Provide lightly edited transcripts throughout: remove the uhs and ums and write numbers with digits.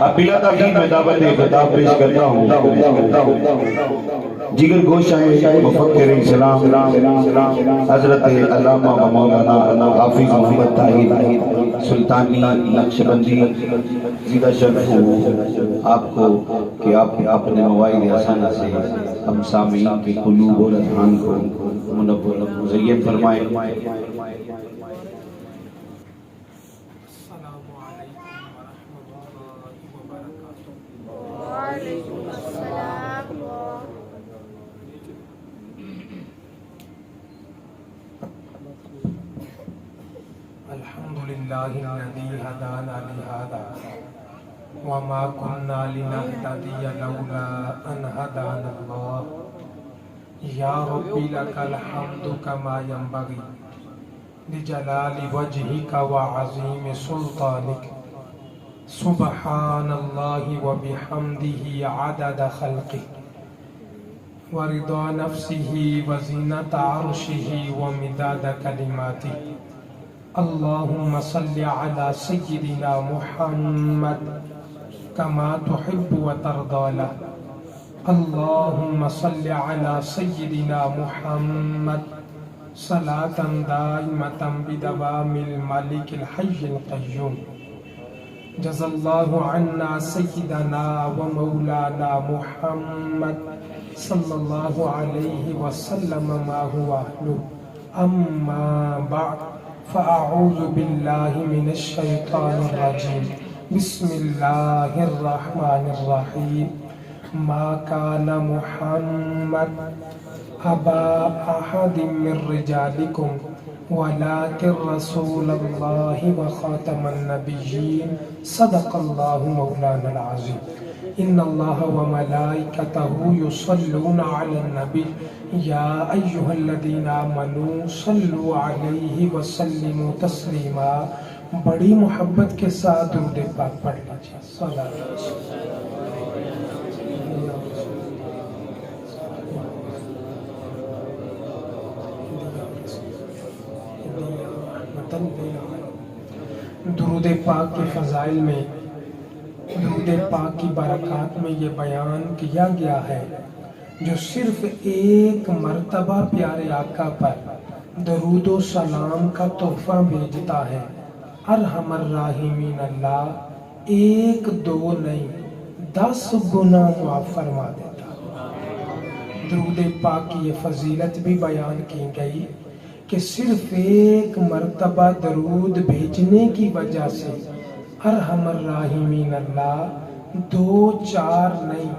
اب بلا تاخیر میں دعوت خطاب پیش کرتا ہوں جگر گوشہ مفکر اسلام حضرت علامہ و مولانا حافظ محمد طاہر سلطانی نقشبندی زیدہ شرف ہوں آپ کو کہ آپ اپنے موائد حسنہ سے ہم سامعین کے قلوب اور اذہان کو منور مزین فرمائیں۔ الحمدللہ الذی ہدانا لہذا وما كنا لنهتدي لولا ان هدانا اللہ یا رب لک الحمد کما ينبغی لجلال وجهک وعظیم سلطانک سبحان اللہ وبحمدہ عدد خلقہ ورضا نفسہ وزینت عرشہ ومداد کلماتہ اللہم صل علی سیدنا محمد کما تحب وترضى له اللہم صل علی سیدنا محمد صلاة دائمة بدوام الملک الحی القیوم جزا اللہ عنا سیدنا و مولانا محمد صلی اللہ علیہ وسلم ما هو اہلہ اما بعد فأعوذ بالله من الشيطان الرجيم بسم الله الرحمن الرحيم ما كان محمد أبا أحد من رجالكم ولكن رسول الله وخاتم النبيين صدق الله مولانا العظيم ان اللہ وملائکتہ یصلون علی النبی یا ایہا الذین آمنوا صلوا علیہ وسلموا تسلیما۔ بڑی محبت کے ساتھ درود پاک پڑھ لیجیے۔ صلی درود پاک کے فضائل میں، درود پاک کی برکات میں یہ بیان کیا گیا ہے جو صرف ایک مرتبہ پیارے آقا پر درود و سلام کا تحفہ بھیجتا ہے، ارحم الراحمین اللہ ایک دو نہیں 10 گنا معاف فرما دیتا۔ درود پاک کی یہ فضیلت بھی بیان کی گئی کہ صرف ایک مرتبہ درود بھیجنے کی وجہ سے ارحم الراحمین اللہ 2 4 نہیں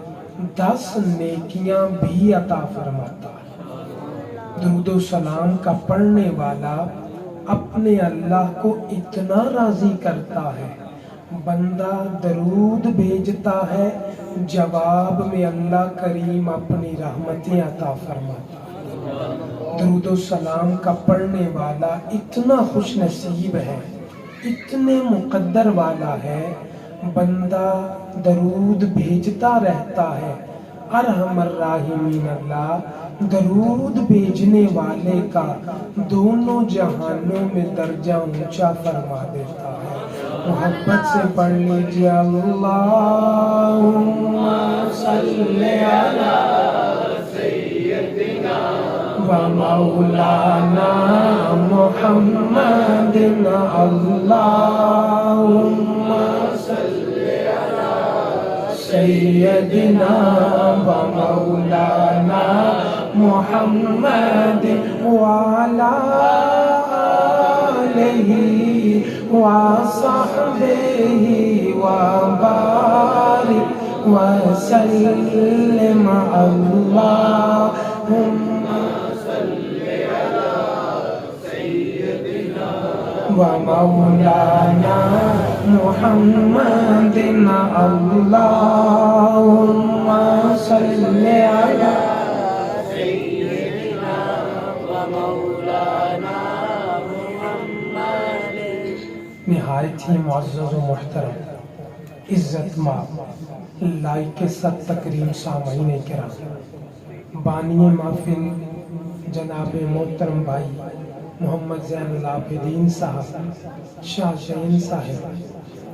10 نیکیاں بھی عطا فرماتا ہے۔ درود و سلام کا پڑھنے والا اپنے اللہ کو اتنا راضی کرتا ہے، بندہ درود بھیجتا ہے جواب میں اللہ کریم اپنی رحمتیں عطا فرماتا ہے۔ درود و سلام کا پڑھنے والا اتنا خوش نصیب ہے، اتنے مقدر والا ہے، بندہ درود بھیجتا رہتا ہے، ارحم الراحمین اللہ درود بھیجنے والے کا دونوں جہانوں میں درجہ اونچا فرما دیتا ہے۔ محبت سے پڑھ لیجیے اللہم صلی علی سیدنا و مولانا محمد اللہم صلی علی سیدنا و مولانا محمد وعلی آلہ وصحبہ وبارک وسلم اللہم ومولانا محمد اللہم صلی علی سیدنا ومولانا محمد۔ نہایت ہی معزز و محترم عزت مآب لائق ست تکریم سامعین کرام، بانی محفل جناب محترم بھائی محمد زین العابدین صاحب، شاہ شہین صاحب،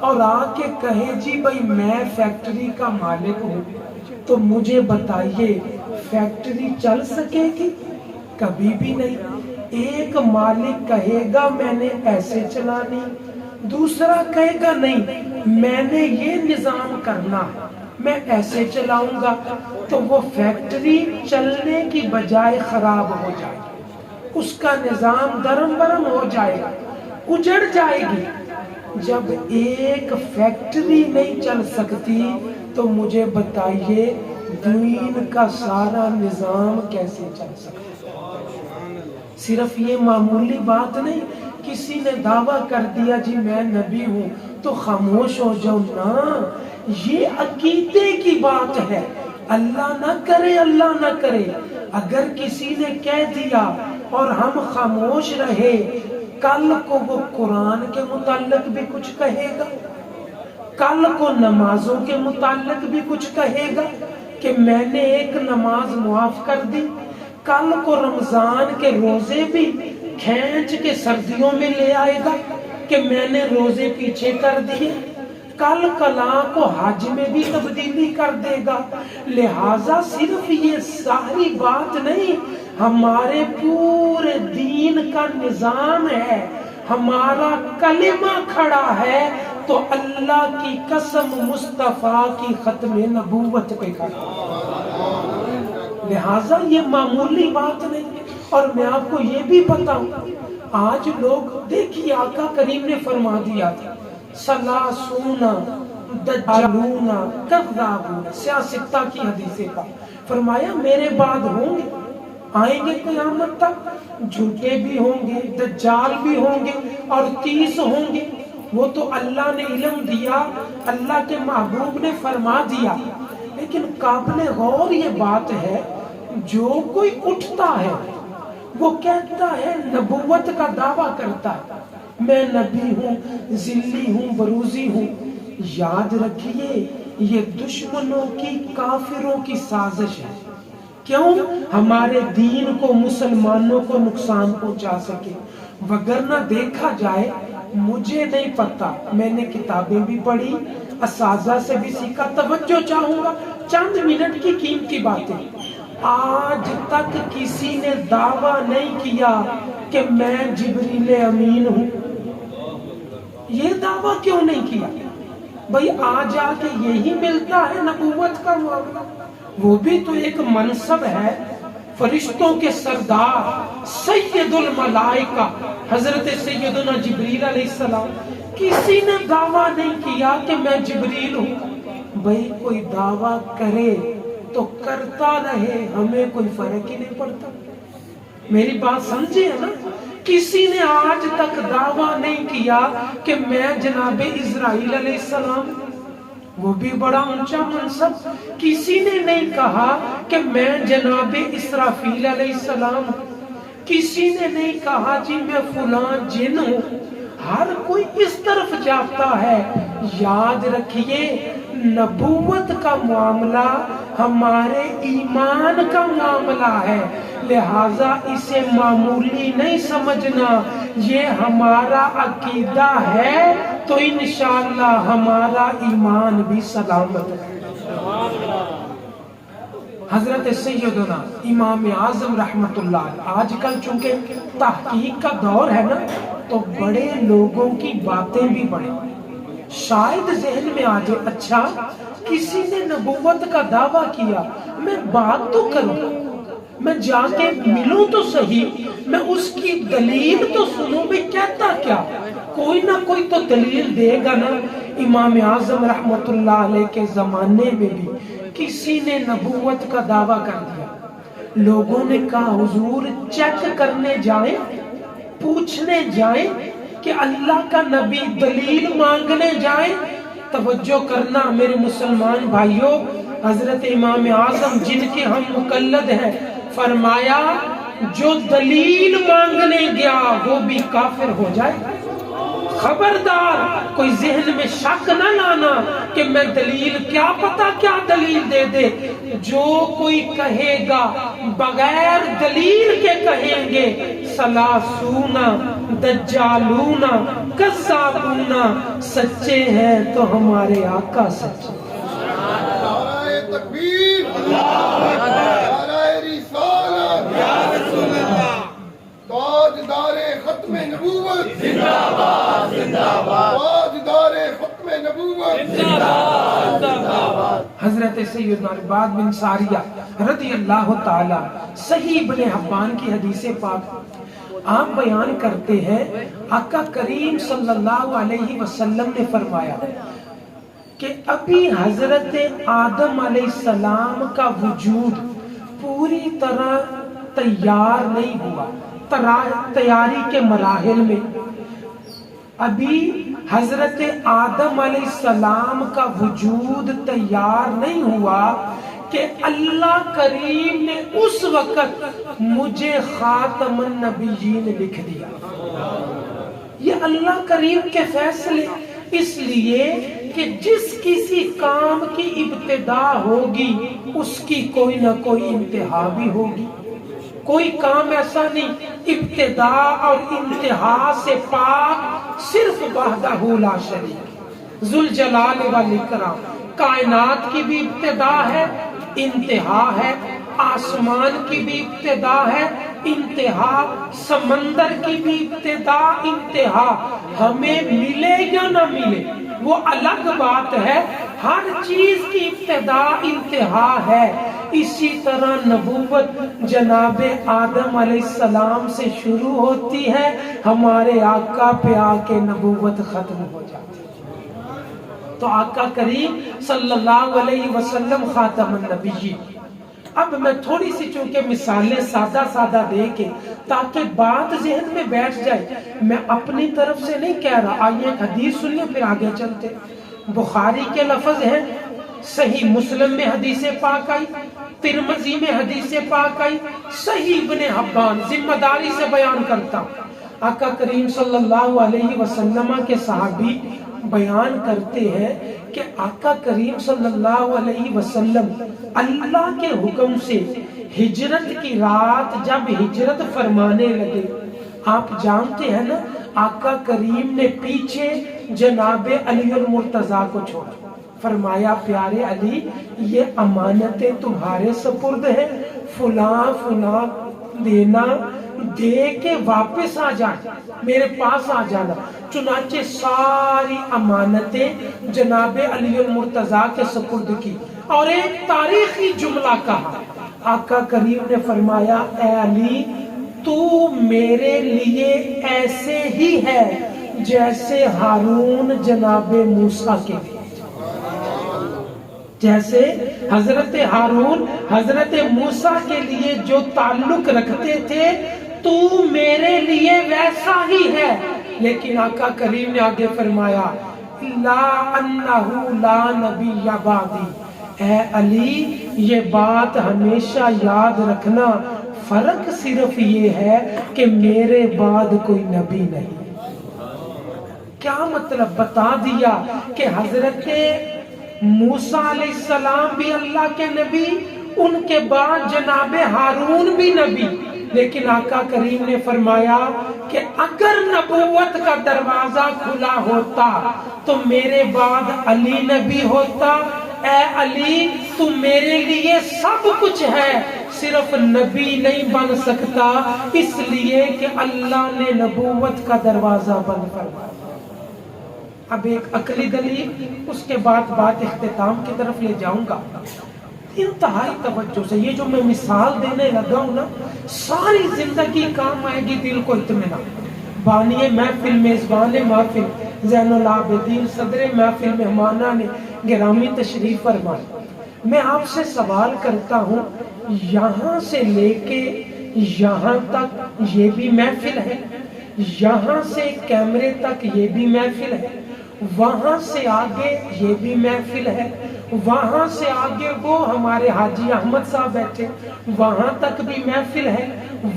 اور آ کے کہے جی بھائی میں فیکٹری کا مالک ہوں، تو مجھے بتائیے فیکٹری چل سکے گی؟ کبھی بھی نہیں۔ ایک مالک کہے گا میں نے ایسے چلانی، دوسرا کہے گا نہیں میں نے یہ نظام کرنا، میں ایسے چلاؤں گا، تو وہ فیکٹری چلنے کی بجائے خراب ہو جائے گی، اس کا نظام درم برم ہو جائے گا، اجڑ جائے گی۔ جب ایک فیکٹری نہیں چل سکتی تو مجھے بتائیے دین کا سارا نظام کیسے چل سکتا؟ صرف یہ معمولی بات نہیں، کسی نے دعویٰ کر دیا جی میں نبی ہوں تو خاموش ہو جاؤ نا، یہ عقیدے کی بات ہے۔ اللہ نہ کرے، اللہ نہ کرے، اگر کسی نے کہہ دیا اور ہم خاموش رہے، کل کو وہ قرآن کے متعلق بھی کچھ کہے گا، کل کو نمازوں کے متعلق بھی کچھ کہے گا کہ میں نے ایک نماز معاف کر دی، کل کو رمضان کے روزے بھی کھینچ کے سردیوں میں لے آئے گا کہ میں نے روزے پیچھے کر دیے، کل کلا کو حج میں بھی تبدیلی کر دے گا۔ لہٰذا صرف یہ ساری بات نہیں، ہمارے پورے دین کا نظام ہے، ہمارا کلمہ کھڑا ہے تو اللہ کی قسم مصطفیٰ کی ختم نبوت پہ کھڑا۔ لہٰذا یہ معمولی بات نہیں۔ اور میں آپ کو یہ بھی بتاؤں، آج لوگ دیکھیے آقا کریم نے فرما دیا تھا سلاسون دجالون کذابون، سیاستہ کی حدیث کا فرمایا میرے بعد ہوں گے، آئیں گے قیامت تک، جھوٹے بھی ہوں گے، دجال بھی ہوں گے اور 30 ہوں گے۔ وہ تو اللہ نے علم دیا، اللہ کے محبوب نے فرما دیا، لیکن قابل غور یہ بات ہے جو کوئی اٹھتا ہے وہ کہتا ہے نبوت کا دعویٰ کرتا ہے میں نبی ہوں، ذلی ہوں، بروزی ہوں، یاد رکھیے یہ دشمنوں کی، کافروں کی سازش ہے۔ کیوں؟ ہمارے دین کو، مسلمانوں کو نقصان پہنچا سکے۔ وگرنہ دیکھا جائے مجھے نہیں پتا، میں نے کتابیں بھی پڑھی، اساتذہ سے بھی سیکھا، توجہ چاہوں گا چند منٹ کی قیمتی باتیں۔ آج تک کسی نے دعویٰ نہیں کیا کہ میں جبریل امین ہوں۔ یہ دعویٰ کیوں نہیں کیا؟ بھئی آج آ کے یہی ملتا ہے نبوت کا معاملہ، وہ بھی تو ایک منصب ہے، فرشتوں کے سردار سید الملائکہ حضرت سیدنا جبریل علیہ السلام، کسی نے دعویٰ نہیں کیا کہ میں جبریل ہوں۔ بھئی کوئی دعویٰ کرے تو کرتا رہے، ہمیں کوئی فرق ہی نہیں پڑتا۔ میری بات سمجھے نا؟ کسی نے آج تک دعویٰ نہیں کیا کہ میں جناب اسرائیل علیہ السلام، وہ بھی بڑا اونچا منصب، کسی نے نہیں کہا کہ میں جناب اسرافیل علیہ السلام، کسی نے نہیں کہا جی میں فلاں جن ہوں۔ ہر کوئی اس طرف جاتا ہے۔ یاد رکھیے نبوت کا معاملہ ہمارے ایمان کا معاملہ ہے، لہٰذا اسے معمولی نہیں سمجھنا، یہ ہمارا عقیدہ ہے تو انشاءاللہ ہمارا ایمان بھی سلامت ہے۔ حضرت سیدنا امام اعظم رحمت اللہ علیہ، آج کل چونکہ تحقیق کا دور ہے نا تو بڑے لوگوں کی باتیں بھی بڑے، شاید ذہن میں آ جائے اچھا کسی نے نبوت کا دعویٰ کیا، میں بات تو کروں، میں جا کے ملوں تو صحیح، میں اس کی دلیل تو سنوں، بھی کہتا کیا، کوئی نہ کوئی تو دلیل دے گا نا۔ امام اعظم رحمت اللہ علیہ کے زمانے میں بھی کسی نے نبوت کا دعویٰ کر دیا، لوگوں نے کہا حضور چیک کرنے جائیں، پوچھنے جائیں کہ اللہ کا نبی دلیل مانگنے جائیں۔ توجہ کرنا میرے مسلمان بھائیوں، حضرت امام اعظم جن کے ہم مقلد ہیں، فرمایا جو دلیل مانگنے گیا وہ بھی کافر ہو جائے۔ خبردار کوئی ذہن میں شک نہ لانا کہ میں دلیل، کیا پتا کیا دلیل دے دے۔ جو کوئی کہے گا بغیر دلیل کے کہیں گے سلاسون دجالون کذابون، سچے ہیں تو ہمارے آقا سچے۔ نعرہ تکبیر، نعرہ رسالت، یا رسول اللہ، تاجدار ختم نبوت زندہ باد، زندہ باد، تاجدار ختم نبوت زندہ باد، زندہ باد۔ حضرت سیدنا عرباد بن ساریہ رضی اللہ تعالی، صحیح ابن حبان کی حدیث پاک آپ بیان کرتے ہیں، آقا کریم صلی اللہ علیہ وسلم نے فرمایا کہ ابھی حضرت آدم علیہ السلام کا وجود پوری طرح تیار نہیں ہوا، تیاری کے مراحل میں ابھی حضرت آدم علیہ السلام کا وجود تیار نہیں ہوا کہ اللہ کریم نے اس وقت مجھے خاتم النبیین لکھ دیا۔ یہ اللہ کریم کے فیصلے، اس لیے کہ جس کسی کام کی ابتدا ہوگی اس کی کوئی نہ کوئی انتہا بھی ہوگی۔ کوئی کام ایسا نہیں ابتدا اور انتہا سے پاک صرف وحدہ لا شریک ذوالجلال والاکرام۔ کائنات کی بھی ابتدا ہے، انتہا ہے، آسمان کی بھی ابتدا ہے، انتہا، سمندر کی بھی ابتدا، انتہا۔ ہمیں ملے یا نہ ملے وہ الگ بات ہے، ہر چیز کی ابتدا انتہا ہے۔ اسی طرح نبوت جناب آدم علیہ السلام سے شروع ہوتی ہے، ہمارے آقا پہ آ کے نبوت ختم ہو جاتی ہے۔ تو آقا کریم صلی اللہ علیہ وسلم خاتم النبیین۔ اب میں تھوڑی سی چونکہ مثالیں سادہ سادہ دے کے تاکہ بات ذہن میں بیٹھ جائے، میں اپنی طرف سے نہیں کہہ رہا۔ آئیے ایک حدیث سنیے پھر آگے چلتے۔ بخاری کے لفظ ہیں، صحیح مسلم میں حدیث پاک آئی، ترمذی میں حدیث پاک آئی، صحیح ابن حبان، ذمہ داری سے بیان کرتا ہوں۔ آقا کریم صلی اللہ علیہ وسلم کے صحابی بیان کرتے ہیں کہ آقا کریم صلی اللہ علیہ وسلم اللہ کے حکم سے ہجرت کی رات جب ہجرت فرمانے لگے، آپ جانتے ہیں نا، آقا کریم نے پیچھے جناب علی المرتضیٰ کو چھوڑا، فرمایا پیارے علی یہ امانتیں تمہارے سپرد ہیں، فلاں فلاں دینا، دے کے واپس آ جانا، میرے پاس آ جانا۔ چنانچہ ساری امانتیں جناب علی المرتضیٰ کے سپرد کی، اور ایک تاریخی جملہ کہا، آقا کریم نے فرمایا اے علی تو میرے لیے ایسے ہی ہے جیسے ہارون جناب موسیٰ کے لیے، جیسے حضرت ہارون حضرت موسیٰ کے لیے جو تعلق رکھتے تھے تو میرے لیے ویسا ہی ہے۔ لیکن آقا کریم نے آگے فرمایا لا انہو لا نبی بعدی، اے علی یہ بات ہمیشہ یاد رکھنا، فرق صرف یہ ہے کہ میرے بعد کوئی نبی نہیں۔ کیا مطلب؟ بتا دیا کہ حضرت موسیٰ علیہ السلام بھی اللہ کے نبی، ان کے بعد جناب ہارون بھی نبی، لیکن آقا کریم نے فرمایا کہ اگر نبوت کا دروازہ کھلا ہوتا تو میرے بعد علی نبی ہوتا۔ اے علی تو میرے لیے سب کچھ ہے، صرف نبی نہیں بن سکتا، اس لیے کہ اللہ نے نبوت کا دروازہ بند فرمایا۔ اب ایک عقلی دلیل، اس کے بعد بات اختتام کی طرف لے جاؤں گا۔ انتہائی توجہ سے یہ جو میں مثال دینے لگا ہوں نا، ساری زندگی کام آئے گی دل کو اطمینان۔ بانی محفل، میزبان محفل زین العابدین، صدر محفل مہمانہ نے گرامی تشریف فرمائے، میں آپ سے سوال کرتا ہوں یہاں سے لے کے یہاں تک یہ بھی محفل ہے، یہاں سے کیمرے تک یہ بھی محفل ہے، وہاں سے آگے یہ بھی محفل ہے، وہاں سے آگے وہ ہمارے حاجی احمد صاحب بیٹھے وہاں تک بھی محفل ہے،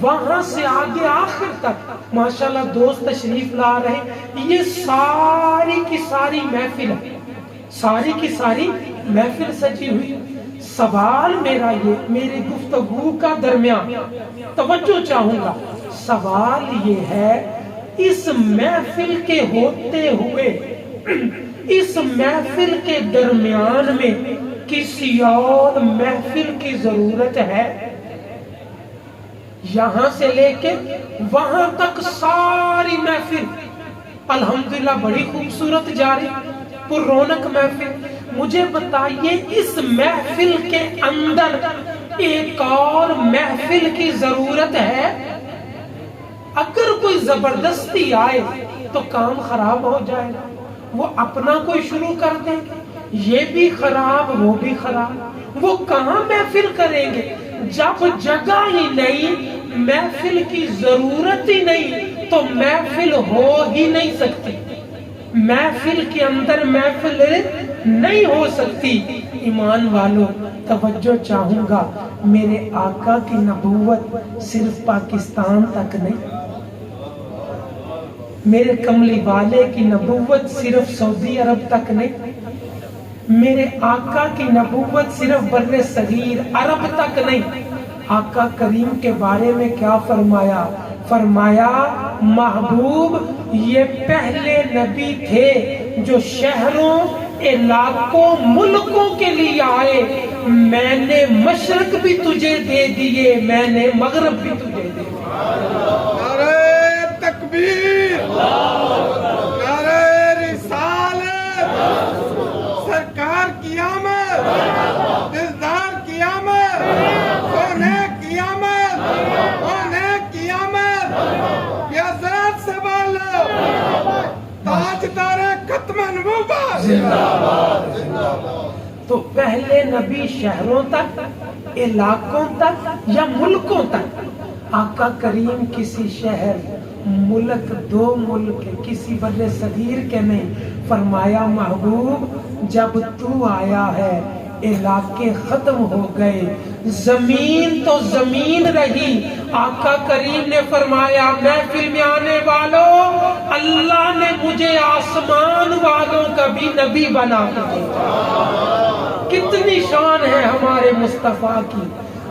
وہاں سے آگے آخر تک ماشاءاللہ دوست تشریف لا رہے، یہ ساری کی ساری محفل ہے، ساری کی ساری محفل سجی ہوئی۔ سوال میرا یہ، میری گفتگو کا درمیان توجہ چاہوں گا، سوال یہ ہے اس محفل کے ہوتے ہوئے اس محفل کے درمیان میں کسی اور محفل کی ضرورت ہے؟ یہاں سے لے کے وہاں تک ساری محفل الحمدللہ بڑی خوبصورت جاری پر رونق محفل، مجھے بتائیے اس محفل کے اندر ایک اور محفل کی ضرورت ہے؟ اگر کوئی زبردستی آئے تو کام خراب ہو جائے گا، وہ اپنا کوئی شروع کر دیں گے، یہ بھی خراب وہ بھی خراب، وہ کہاں محفل کریں گے؟ جب جگہ ہی نہیں، محفل کی ضرورت ہی نہیں تو محفل ہو ہی نہیں سکتی، محفل کے اندر محفل نہیں ہو سکتی۔ ایمان والوں توجہ چاہوں گا، میرے آقا کی نبوت صرف پاکستان تک نہیں، میرے کملی والے کی نبوت صرف سعودی عرب تک نہیں، میرے آقا کی نبوت صرف بر صغیر عرب تک نہیں۔ آقا کریم کے بارے میں کیا فرمایا؟ فرمایا محبوب یہ پہلے نبی تھے جو شہروں، علاقوں، ملکوں کے لیے آئے، میں نے مشرق بھی تجھے دے دیے، میں نے مغرب بھی تجھے دے دیے۔ نعرہ تکبیر، نعرہ رسالت، سرکار کی آمد، دلدار کی آمد، سونے کی آمد، سونے کی آمد، یہ حضرات سے بولو تاجدار ختم نبوت تو پہلے نبی شہروں تک، علاقوں تک یا ملکوں تک، آقا کریم کسی شہر، ملک، دو ملک، کسی بر صغیر کے نہیں۔ فرمایا محبوب جب تو آیا ہے علاقے ختم ہو گئے، زمین تو زمین رہی۔ آقا کریم نے فرمایا محفل میں آنے والوں، اللہ نے مجھے آسمان والوں کا بھی نبی بنا کے دیا۔ کتنی شان ہے ہمارے مصطفیٰ کی۔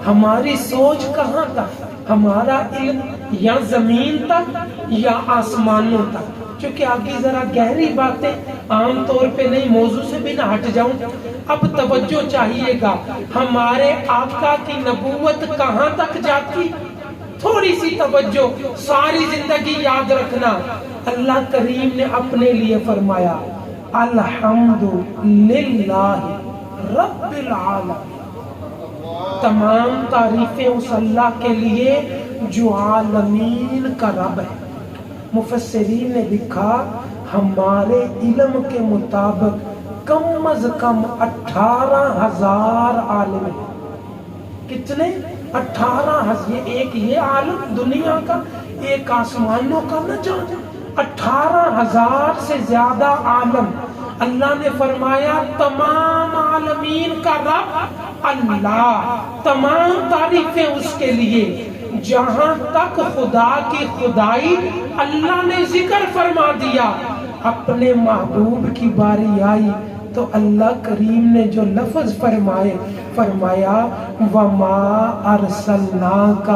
ہماری سوچ کہاں تک؟ ہمارا علم یا زمین تک یا آسمانوں تک؟ چونکہ آگے ذرا گہری باتیں عام طور پہ نہیں، موضوع سے بھی نہ ہٹ جاؤں، اب توجہ چاہیے گا۔ ہمارے آقا کی نبوت کہاں تک جاتی؟ تھوڑی سی توجہ، ساری زندگی یاد رکھنا۔ اللہ کریم نے اپنے لیے فرمایا الحمدللہ رب العالمین، تمام تعریفیں اس اللہ کے لیے جو عالمین کا رب ہے۔ مفسرین نے لکھا ہمارے علم کے مطابق کم از کم 18,000 عالم ہیں۔ کتنے؟ 18,000۔ ایک یہ عالم دنیا کا، ایک آسمانوں کا، نہ جانے 18,000 سے زیادہ عالم۔ اللہ نے فرمایا تمام عالمین کا رب اللہ، تمام تعریفیں اس کے لیے۔ جہاں تک خدا کی خدائی اللہ نے ذکر فرما دیا، اپنے محبوب کی باری آئی تو اللہ کریم نے جو لفظ فرمائے، فرمایا وَمَا أَرْسَلْنَاكَ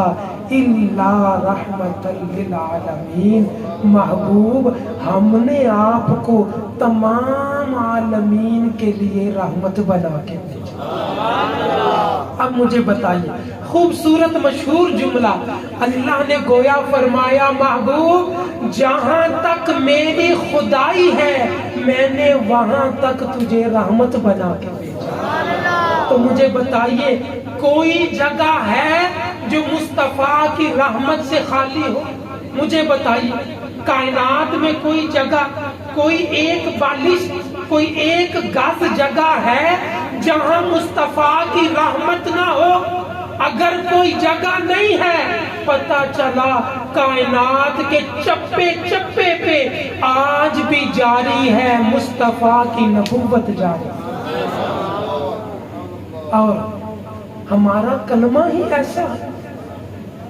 إِلَّا رَحْمَةً لِلْعَالَمِينَ، محبوب ہم نے آپ کو تمام عالمین کے لیے رحمت بنا کے بھیجا۔ اب مجھے بتائیے، خوبصورت مشہور جملہ اللہ نے گویا فرمایا محبوب جہاں تک میری خدائی ہے میں نے وہاں تک تجھے رحمت بنا کے بھیجا۔ تو مجھے بتائیے کوئی جگہ ہے جو مصطفیٰ کی رحمت سے خالی ہو؟ مجھے بتائیے کائنات میں کوئی جگہ، کوئی ایک بالش، کوئی ایک گز جگہ ہے جہاں مصطفیٰ کی رحمت نہ ہو؟ اگر کوئی جگہ نہیں ہے، پتہ چلا کائنات کے چپے چپے پہ آج بھی جاری ہے مصطفیٰ کی نبوت جاری۔ اور ہمارا کلمہ ہی ایسا ہے،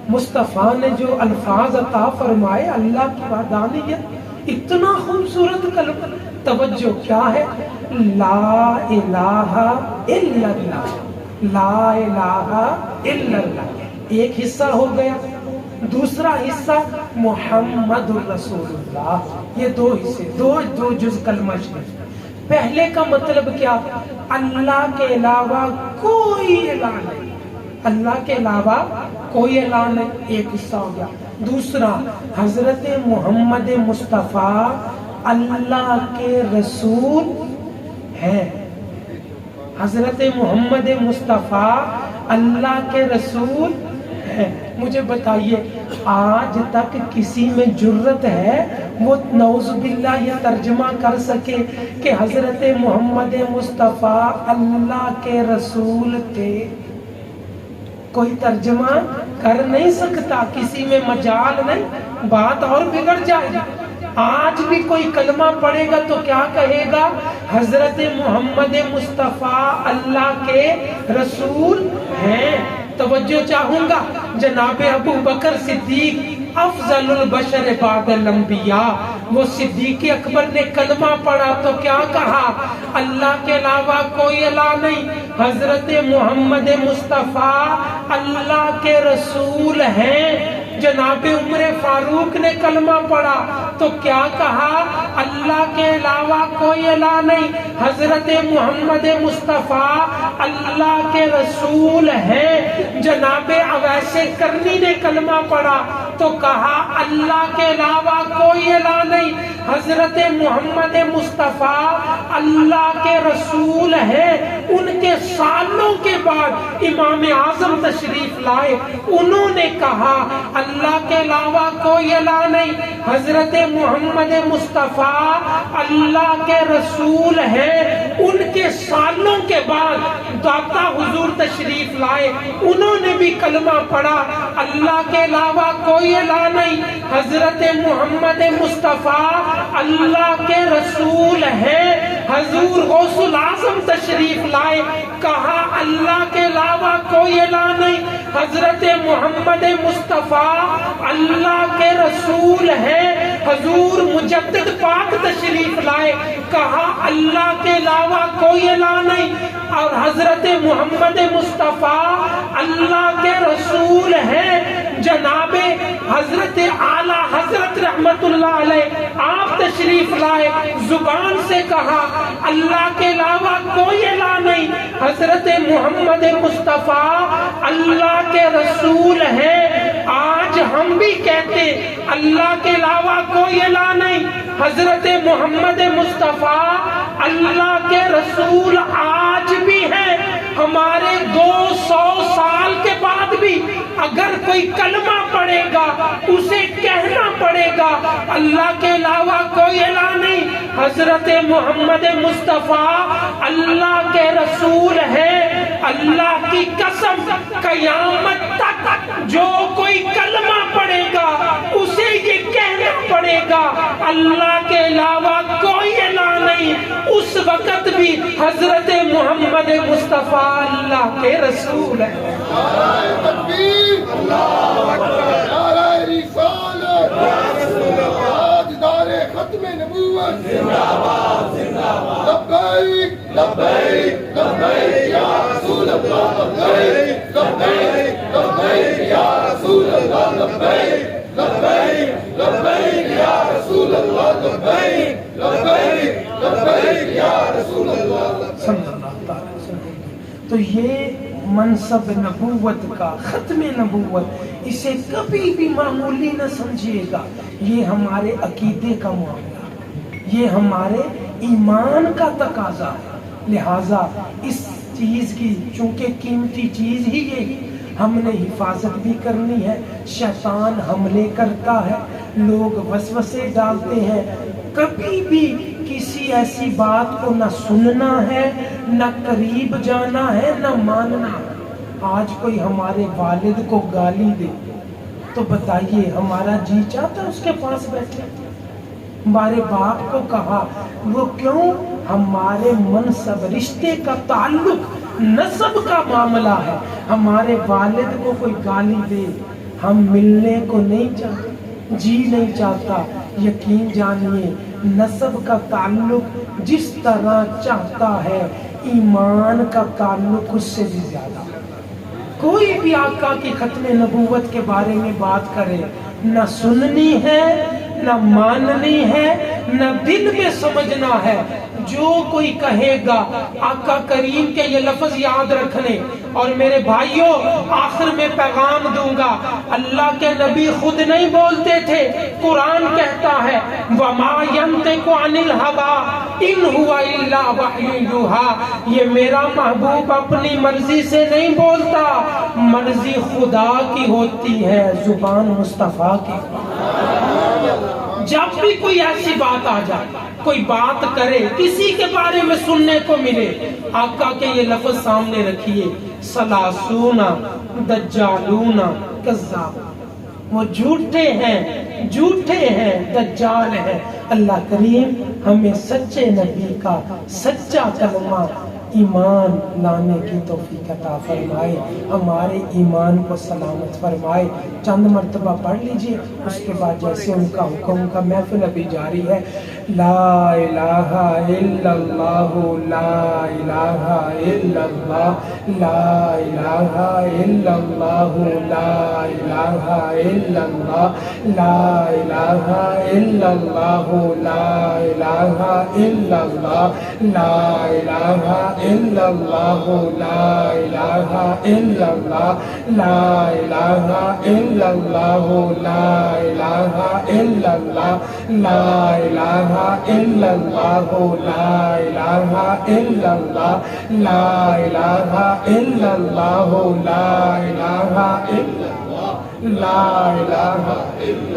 مصطفیٰ نے جو الفاظ عطا فرمائے، اللہ کی وحدانیت، اتنا خوبصورت کلمہ۔ توجہ کیا ہے؟ لا الہ الا اللہ، لا الہ الا اللہ۔ ایک حصہ ہو گیا دوسرا حصہ محمد رسول اللہ. یہ دو حصے، دو جز کلمہ شریف. پہلے کا مطلب کیا؟ اللہ کے علاوہ کوئی الہ نہیں، اللہ کے علاوہ کوئی الہ نہیں، ایک حصہ ہو گیا. دوسرا حضرت محمد مصطفیٰ اللہ کے رسول ہیں. حضرت محمد مصطفیٰ اللہ کے رسول ہیں. مجھے بتائیے آج تک کسی میں جرت ہے وہ نعوذ باللہ یہ ترجمہ کر سکے کہ حضرت محمد مصطفیٰ اللہ کے رسول تھے؟ کوئی ترجمہ کر نہیں سکتا، کسی میں مجال نہیں، بات اور بگڑ جائے گی. آج بھی کوئی کلمہ پڑھے گا تو کیا کہے گا؟ حضرت محمد مصطفیٰ اللہ کے رسول ہیں. توجہ چاہوں گا، جناب ابو بکر صدیق افضل البشر بعد الانبیاء، وہ صدیق اکبر نے کلمہ پڑھا تو کیا کہا؟ اللہ کے علاوہ کوئی الہ نہیں، حضرت محمد مصطفیٰ اللہ کے رسول ہیں. جناب عمر فاروق نے کلمہ پڑھا تو کیا کہا؟ اللہ کے علاوہ کوئی الہ نہیں، حضرت محمد مصطفیٰ اللہ کے رسول ہیں. جناب اویس کرنی نے کلمہ پڑھا تو کہا اللہ کے علاوہ کوئی الہ نہیں، حضرت محمد مصطفیٰ اللہ کے رسول ہیں. ان کے سالوں کے بعد امام اعظم تشریف لائے، انہوں نے کہا اللہ کے علاوہ کوئی الہ نہیں، حضرت محمد مصطفیٰ اللہ کے رسول ہیں. ان کے سالوں کے بعد داتا حضور تشریف لائے، انہوں نے بھی کلمہ پڑھا اللہ کے علاوہ کوئی الہ نہیں، حضرت محمد مصطفیٰ اللہ کے رسول ہیں. حضور غوث الاعظم تشریف لائے، کہا اللہ کے علاوہ کوئی الہ نہیں، حضرت محمد مصطفیٰ اللہ کے رسول ہیں. حضور مجدد پاک تشریف لائے، کہا اللہ کے علاوہ کوئی الہ نہیں اور حضرت محمد مصطفیٰ اللہ کے رسول ہیں. جناب حضرت اعلیٰ حضرت رحمت اللہ علیہ آپ تشریف لائے، زبان سے کہا اللہ کے علاوہ کوئی الہ نہیں، حضرت محمد مصطفیٰ اللہ کے رسول ہیں. آج ہم بھی کہتے اللہ کے علاوہ کوئی الہ نہیں، حضرت محمد مصطفیٰ اللہ کے رسول آج بھی ہیں. ہمارے 200 سال کے بعد بھی اگر کوئی کلمہ پڑھے گا اسے کہنا پڑے گا اللہ کے علاوہ کوئی الہ نہیں، حضرت محمد مصطفیٰ اللہ کے رسول ہیں. اللہ کی قسم قیامت تک جو کوئی کلمہ پڑھے گا اسے یہ کہنا پڑے گا اللہ کے علاوہ کوئی الہ نہیں. اس وقت بھی حضرت محمد مصطفیٰ اللہ کے رسول ہیں. نعرہ تکبیر، اللہ اکبر، نعرہ رسالت، تاجدار ختم نبوت، زندہ باد زندہ باد، لبیک لبیک لبیک یا رسول اللہ، لبیک لبیک لبیک یا رسول اللہ، لبیک لبیک لبیک یا رسول اللہ، لبیک لبیک لبیک یا رسول اللہ صلی اللہ تعالی وسلم. تو یہ منصب نبوت کا، ختم نبوت، اسے کبھی بھی معمولی نہ سمجھیے گا. یہ ہمارے عقیدے کا معاملہ، یہ ہمارے ایمان کا تقاضا ہے. لہٰذا اس چیز کی چونکہ قیمتی چیز ہی یہی ہم نے حفاظت بھی کرنی ہے. شیطان حملے کرتا ہے، لوگ وسوسے ڈالتے ہیں. کبھی بھی کسی ایسی بات کو نہ سننا ہے، نہ قریب جانا ہے، نہ ماننا ہے. آج کوئی ہمارے والد کو گالی دے تو بتائیے ہمارا جی چاہتا ہے اس کے پاس بیٹھے؟ ہمارے باپ کو کہا، وہ کیوں؟ ہمارے منصب رشتے کا تعلق نسب کا معاملہ ہے. ہمارے والد کو کوئی گالی دے ہم ملنے کو نہیں چاہتے، جی نہیں چاہتا. یقین جانیے نسب کا تعلق جس طرح چاہتا ہے ایمان کا تعلق اس سے بھی زیادہ. کوئی بھی آقا کی ختم نبوت کے بارے میں بات کرے، نہ سننی ہے، نہ ماننی ہے، نہ دل میں سمجھنا ہے۔ جو کوئی کہے گا آقا کریم کے یہ لفظ یاد رکھنے۔ اور میرے بھائیوں، آخر میں پیغام دوں گا، اللہ کے نبی خود نہیں بولتے تھے، قرآن کہتا ہے وَمَا يَنْطِقُ عَنِ الْهَوَىٰ إِنْ هُوَ إِلَّا وَحْيٌ يُوحَىٰ۔ یہ میرا محبوب اپنی مرضی سے نہیں بولتا، مرضی خدا کی ہوتی ہے، زبان مصطفیٰ کی۔ جب بھی کوئی ایسی بات آ جائے، کوئی بات کرے، کسی کے بارے میں سننے کو ملے، آقا کے یہ لفظ سامنے رکھیے، سلاسون دجالون کذاب، وہ جھوٹے ہیں، دجال ہیں۔ اللہ کریم ہمیں سچے نبی کا سچا کلمہ ایمان لانے کی توفیق عطا فرمائے، ہمارے ایمان کو سلامت فرمائے۔ چند مرتبہ پڑھ لیجئے، اس کے بعد جیسے ان کا حکم کا محفل ابھی جاری ہے۔ لا الہ الا اللہ، لا الہ الا اللہ، لا الہ الا اللہ، لا الہ الا اللہ، لا الہ الا اللہ، لا الہ الا اللہ، لا الہ الا اللہ، لا الہ الا اللہ، لا الہ الا اللہ، لا الہ الا اللہ، لا الہ الا اللہ، لا الہ الا اللہ، لا الہ الا اللہ، لا الہ الا اللہ، لا الہ الا اللہ، لا الہ الا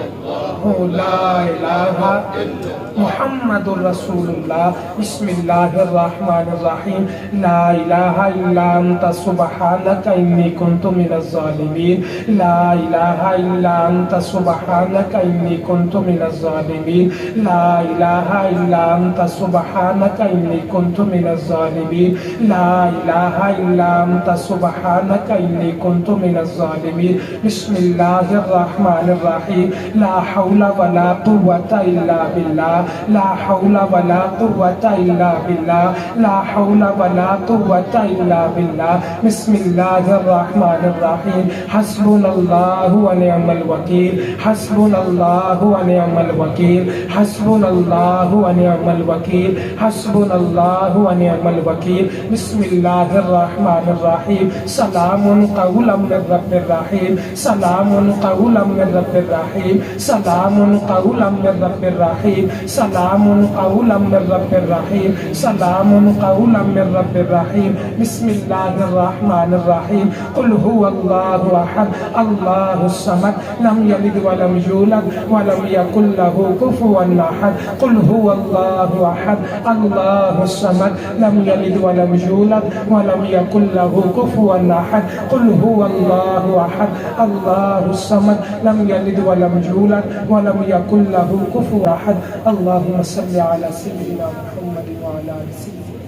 محمد رسول اللہ۔ بسم اللہ الرحمن الرحیم۔ لا الہ الا انت سبحانک انی کنت من الظالمین، لا الہ الا انت سبحانک انی کنت من الظالمین، لا الہ الا انت سبحانک انی کنت من الظالمین، لا الہ الا انت سبحانک انی کنت من الظالمین۔ بسم اللہ الرحمن الرحیم۔ لا حول ولا قوة الا باللہ، لا حول ولا قوة الا باللہ، لا حول ولا قوة الا باللہ۔ بسم اللہ الرحمن الرحیم۔ حسبنا اللہ ونعم الوکیل، حسبنا اللہ ونعم الوکیل، حسبنا اللہ ونعم الوکیل، حسبنا اللہ ونعم الوکیل۔ بسم اللہ الرحمن الرحیم۔ سلام قولا من رب الرحیم، سلام قولا من رب الرحیم، سلام قولا من رب الرحیم، سلام قولا من رب الرحیم، سلام قولا من رب الرحیم۔ بسم اللہ الرحمن الرحیم۔ قل هو اللہ احد اللہ الصمد لم یلد ولم یولد ولم یکن له کفوا احد، قل هو اللہ احد اللہ الصمد لم یلد ولم یولد ولم یکن له کفوا احد، قل هو اللہ احد اللہ الصمد لم یلد ولم یولد ولم یکن له کفوا احد۔ اللہم صل علی سیدنا محمد وعلی آل سیدنا